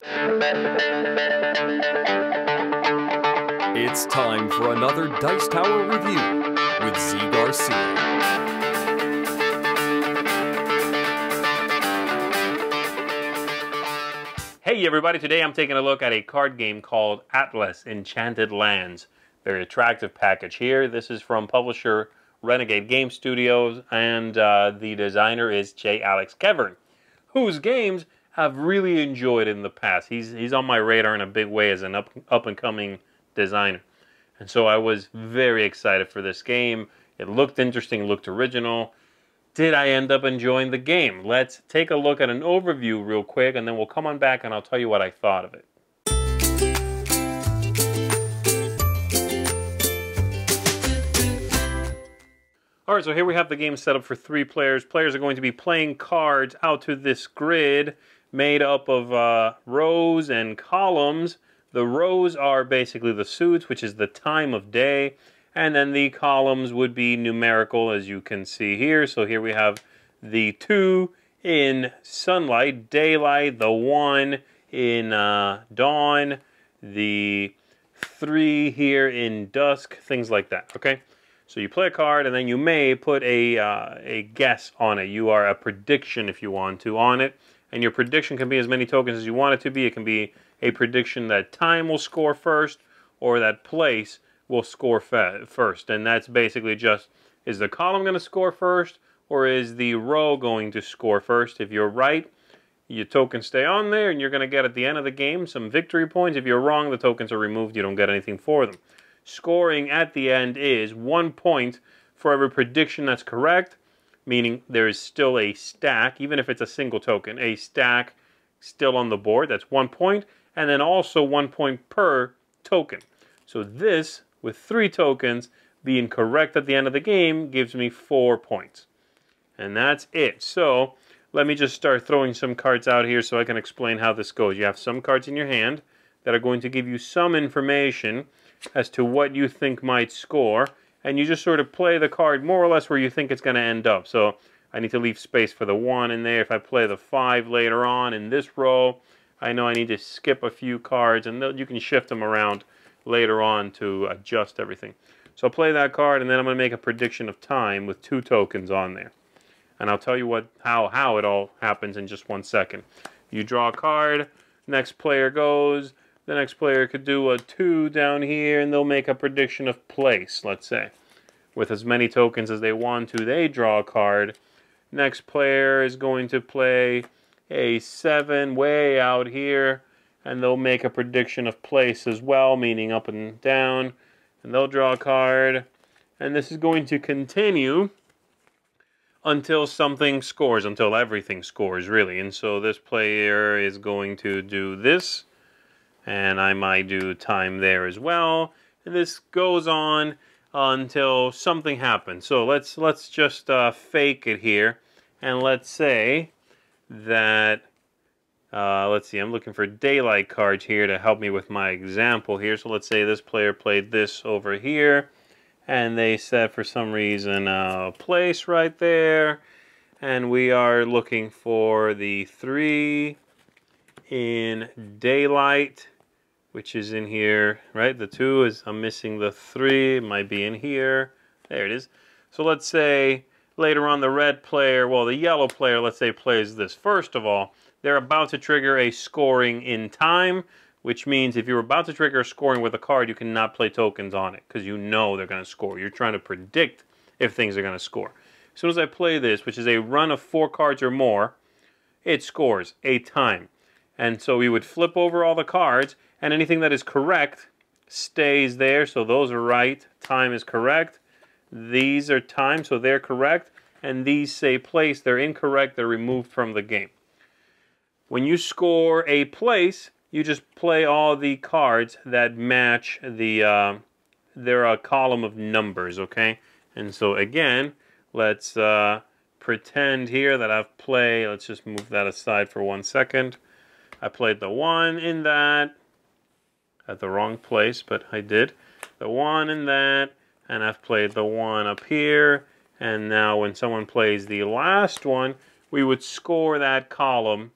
It's time for another Dice Tower review with Z. Garcia. Hey everybody, today I'm taking a look at a card game called Atlas Enchanted Lands. Very attractive package here. This is from publisher Renegade Game Studios, and the designer is J. Alex Kevern, whose games I've really enjoyed in the past. He's on my radar in a big way as an up-and-coming designer. And so I was very excited for this game. It looked interesting, looked original. Did I end up enjoying the game? Let's take a look at an overview real quick, and then we'll come on back and I'll tell you what I thought of it. Alright, so here we have the game set up for 3 players. Players are going to be playing cards out to this grid made up of rows and columns. The rows are basically the suits, which is the time of day. And then the columns would be numerical, as you can see here. So here we have the 2 in sunlight, daylight, the 1 in dawn, the 3 here in dusk, things like that, okay? So you play a card, and then you may put a guess on it. You are a prediction, if you want to, on it. And your prediction can be as many tokens as you want it to be. It can be a prediction that time will score first, or that place will score first. And that's basically just, is the column going to score first, or is the row going to score first? If you're right, your tokens stay on there, and you're going to get at the end of the game some victory points. If you're wrong, the tokens are removed. You don't get anything for them. Scoring at the end is 1 point for every prediction that's correct, meaning there is still a stack, even if it's a single token, a stack still on the board. That's 1 point, and then also 1 point per token. So this, with 3 tokens, being correct at the end of the game, gives me 4 points. And that's it. So let me just start throwing some cards out here so I can explain how this goes. You have some cards in your hand that are going to give you some information as to what you think might score, and you just sort of play the card more or less where you think it's going to end up. So I need to leave space for the 1 in there. If I play the 5 later on in this row, I know I need to skip a few cards, and you can shift them around later on to adjust everything. So I'll play that card, and then I'm going to make a prediction of time with 2 tokens on there. And I'll tell you how it all happens in just 1 second. You draw a card, next player goes. The next player could do a 2 down here, and they'll make a prediction of place, let's say. With as many tokens as they want to, they draw a card. Next player is going to play a 7 way out here, and they'll make a prediction of place as well, meaning up and down. And they'll draw a card. And this is going to continue until something scores, until everything scores, really. And so this player is going to do this. And I might do time there as well. And this goes on until something happens. So let's just fake it here. And let's say that, let's see, I'm looking for daylight cards here to help me with my example here. So let's say this player played this over here. And they said for some reason a place right there. And we are looking for the 3 in daylight, which is in here, right? The 2 is, I'm missing the 3, it might be in here. There it is. So let's say later on the red player, well, the yellow player, let's say, plays this. First of all, they're about to trigger a scoring in time, which means if you're about to trigger a scoring with a card, you cannot play tokens on it because you know they're going to score. You're trying to predict if things are going to score. As soon as I play this, which is a run of 4 cards or more, it scores a time. And so we would flip over all the cards, and anything that is correct stays there. So those are right. Time is correct. These are time, so they're correct. And these say place. They're incorrect. They're removed from the game. When you score a place, you just play all the cards that match the they're a column of numbers, okay? And so again, let's pretend here that I've played, let's just move that aside for 1 second. I played the 1 in that, at the wrong place, but I did. The 1 in that, and I've played the 1 up here. And now when someone plays the last one, we would score that column,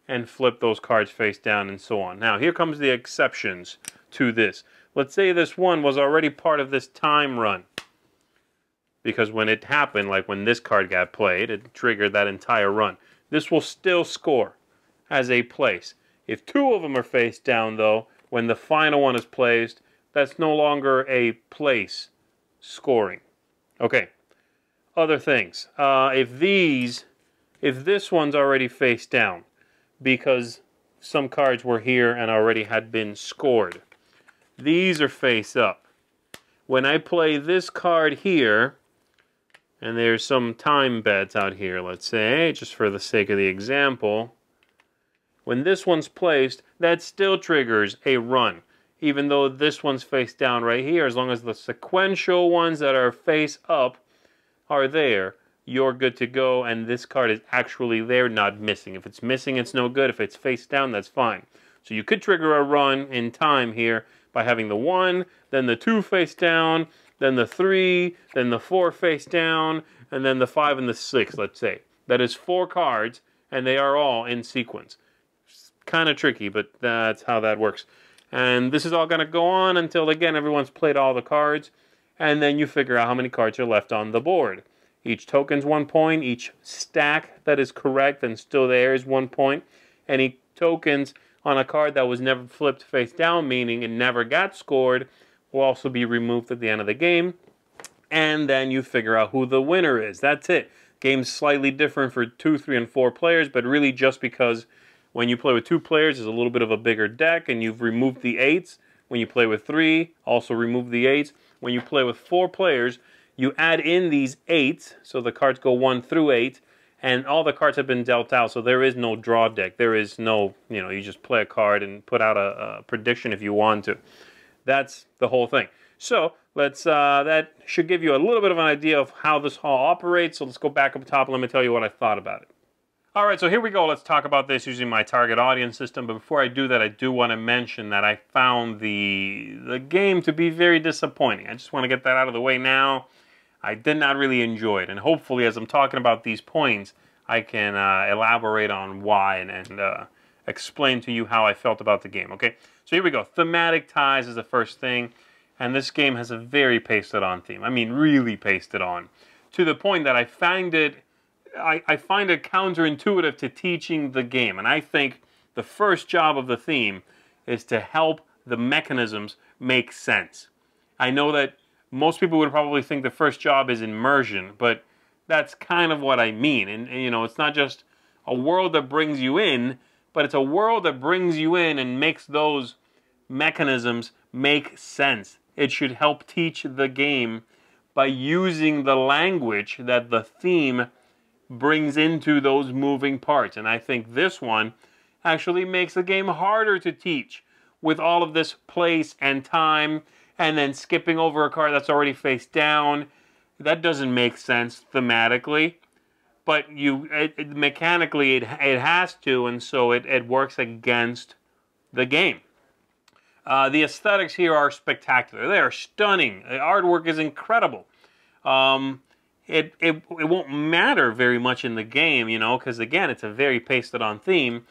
and flip those cards face down and so on. Now, here comes the exceptions to this. Let's say this one was already part of this time run. Because when it happened, like when this card got played, it triggered that entire run. This will still score as a place. If two of them are face down, though, when the final one is placed, that's no longer a place scoring. Okay, other things. If this one's already face down, because some cards were here and already had been scored, these are face up. When I play this card here, and there's some time bets out here, let's say, just for the sake of the example, when this one's placed, that still triggers a run. Even though this one's face down right here, as long as the sequential ones that are face up are there, you're good to go, and this card is actually there, not missing. If it's missing, it's no good. If it's face down, that's fine. So you could trigger a run in time here by having the 1, then the 2 face down, then the 3, then the 4 face down, and then the 5 and the 6, let's say. That is 4 cards, and they are all in sequence. It's kind of tricky, but that's how that works. And this is all going to go on until, again, everyone's played all the cards, and then you figure out how many cards are left on the board. Each token's 1 point. Each stack that is correct and still there is 1 point. Any tokens on a card that was never flipped face down, meaning it never got scored, will also be removed at the end of the game. And then you figure out who the winner is. That's it. Game's slightly different for 2, 3, and 4 players, but really just because when you play with 2 players, there's a little bit of a bigger deck, and you've removed the 8s. When you play with 3, also remove the 8s. When you play with 4 players, you add in these 8s, so the cards go 1 through 8, and all the cards have been dealt out, so there is no draw deck. There is no, you just play a card and put out a prediction if you want to. That's the whole thing. So that should give you a little bit of an idea of how this all operates. So let's go back up top and let me tell you what I thought about it. All right, so here we go. Let's talk about this using my target audience system. But before I do that, I do want to mention that I found the game to be very disappointing. I just want to get that out of the way now. I did not really enjoy it. And hopefully, as I'm talking about these points, I can elaborate on why and explain to you how I felt about the game, okay? So here we go. Thematic ties is the first thing. And this game has a very pasted-on theme. I mean, really pasted on. To the point that I find it counterintuitive to teaching the game. And I think the first job of the theme is to help the mechanisms make sense. I know that most people would probably think the first job is immersion, but that's kind of what I mean. And it's not just a world that brings you in, but it's a world that brings you in and makes those mechanisms make sense. It should help teach the game by using the language that the theme brings into those moving parts. And I think this one actually makes the game harder to teach with all of this place and time and then skipping over a card that's already face down. That doesn't make sense thematically, but mechanically it has to, and so it works against the game. The aesthetics here are spectacular. They are stunning. The artwork is incredible. It won't matter very much in the game, because again, it's a very pasted-on theme.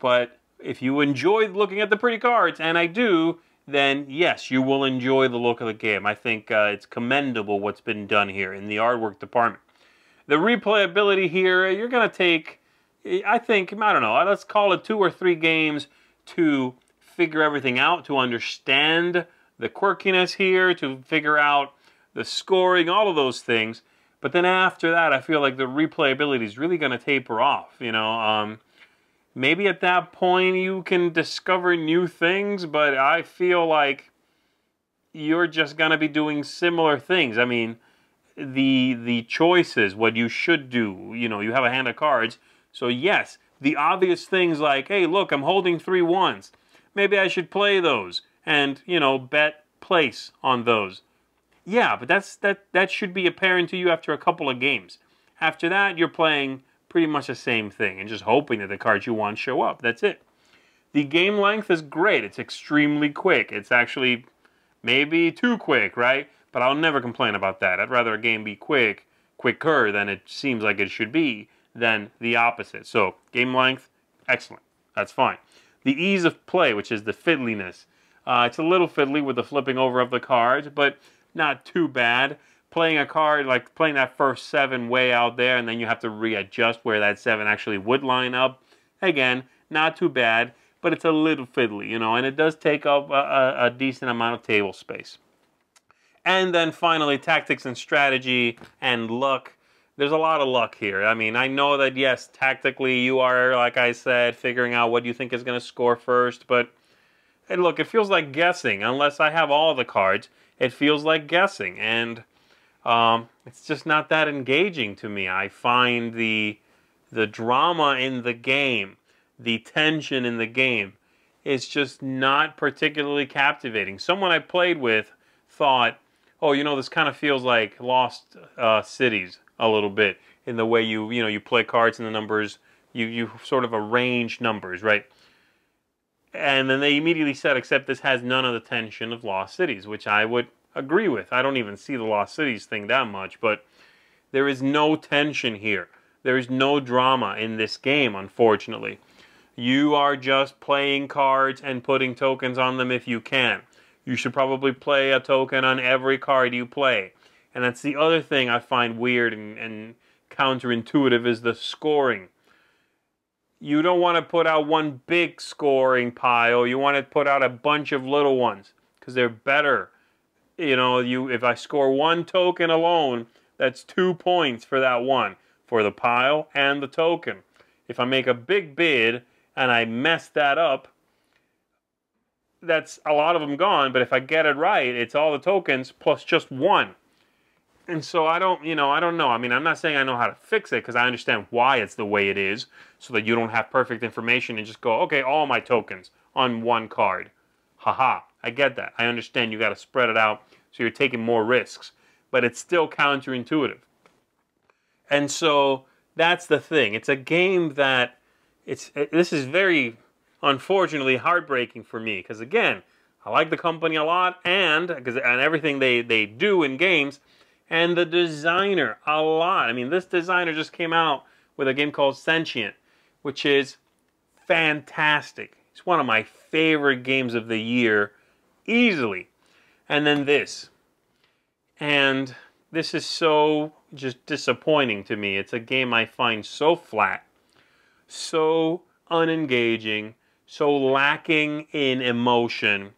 But if you enjoy looking at the pretty cards, and I do, then yes, you will enjoy the look of the game. I think it's commendable what's been done here in the artwork department. The replayability here, you're going to take, I don't know, let's call it 2 or 3 games to figure everything out, to understand the quirkiness here, to figure out the scoring, all of those things. But then after that, I feel like the replayability is really going to taper off, Maybe at that point you can discover new things, but I feel like you're just going to be doing similar things. I mean, the choices, what you should do, you have a hand of cards. So yes, the obvious things like, hey, look, I'm holding 3 1s. Maybe I should play those and, bet place on those. Yeah, but that should be apparent to you after a couple of games. After that, you're playing pretty much the same thing and just hoping that the cards you want show up. That's it. The game length is great. It's extremely quick. It's actually maybe too quick, right? But I'll never complain about that. I'd rather a game be quicker than it seems like it should be, than the opposite. So, game length, excellent. That's fine. The ease of play, which is the fiddliness. It's a little fiddly with the flipping over of the cards, but not too bad. Playing a card, like playing that first 7 way out there, and then you have to readjust where that 7 actually would line up. Again, not too bad, but it's a little fiddly, you know, and it does take up a decent amount of table space. And then finally, tactics and strategy and luck. There's a lot of luck here. I mean, I know that, yes, tactically you are, like I said, figuring out what you think is going to score first, but hey, look, it feels like guessing. Unless I have all the cards, it feels like guessing, and it's just not that engaging to me. I find the drama in the game, the tension in the game, is just not particularly captivating. Someone I played with thought, oh, you know, this kind of feels like Lost Cities a little bit in the way you play cards and the numbers, you sort of arrange numbers, right? And then they immediately said, except this has none of the tension of Lost Cities, which I would agree with. I don't even see the Lost Cities thing that much, but there is no tension here. There is no drama in this game, unfortunately. You are just playing cards and putting tokens on them if you can. You should probably play a token on every card you play. And that's the other thing I find weird and counterintuitive is the scoring. You don't want to put out one big scoring pile. You want to put out a bunch of little ones because they're better. You know, if I score one token alone, that's 2 points for that one, for the pile and the token. If I make a big bid and I mess that up, that's a lot of them gone, but if I get it right, it's all the tokens plus just one. And so I don't know. I mean, I'm not saying I know how to fix it because I understand why it's the way it is so that you don't have perfect information and just go, okay, all my tokens on one card. Haha, I get that. I understand you got to spread it out so you're taking more risks, but it's still counterintuitive. And so that's the thing. It's a game that this is very unfortunately heartbreaking for me because, again, I like the company a lot and everything they do in games, and the designer a lot. I mean, this designer just came out with a game called Enchanted, which is fantastic. It's one of my favorite games of the year, easily. And then this. And this is so just disappointing to me. It's a game I find so flat, so unengaging, so lacking in emotion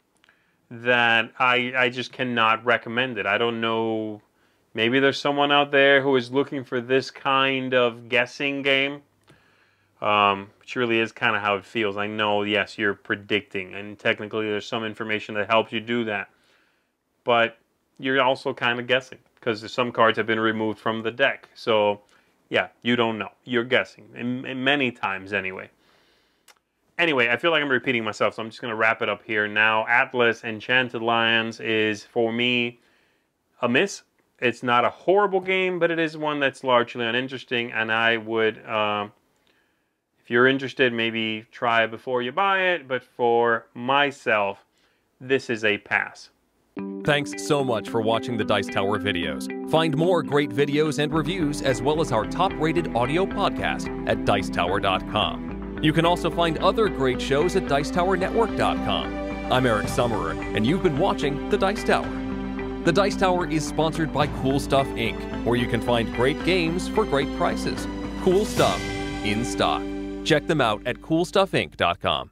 that I just cannot recommend it. I don't know. Maybe there's someone out there who is looking for this kind of guessing game, which really is kind of how it feels. I know, yes, you're predicting, and technically there's some information that helps you do that. But you're also kind of guessing, because some cards have been removed from the deck. So, yeah, you don't know. You're guessing, and many times anyway. Anyway, I feel like I'm repeating myself, so I'm just going to wrap it up here. Now, Atlas Enchanted Lands is, for me, a miss. It's not a horrible game, but it is one that's largely uninteresting, and I would, if you're interested, maybe try it before you buy it, but for myself, this is a pass. Thanks so much for watching the Dice Tower videos. Find more great videos and reviews, as well as our top-rated audio podcast at Dicetower.com. You can also find other great shows at Dicetowernetwork.com. I'm Eric Summerer, and you've been watching The Dice Tower. The Dice Tower is sponsored by Cool Stuff Inc., where you can find great games for great prices. Cool stuff in stock. Check them out at CoolStuffInc.com.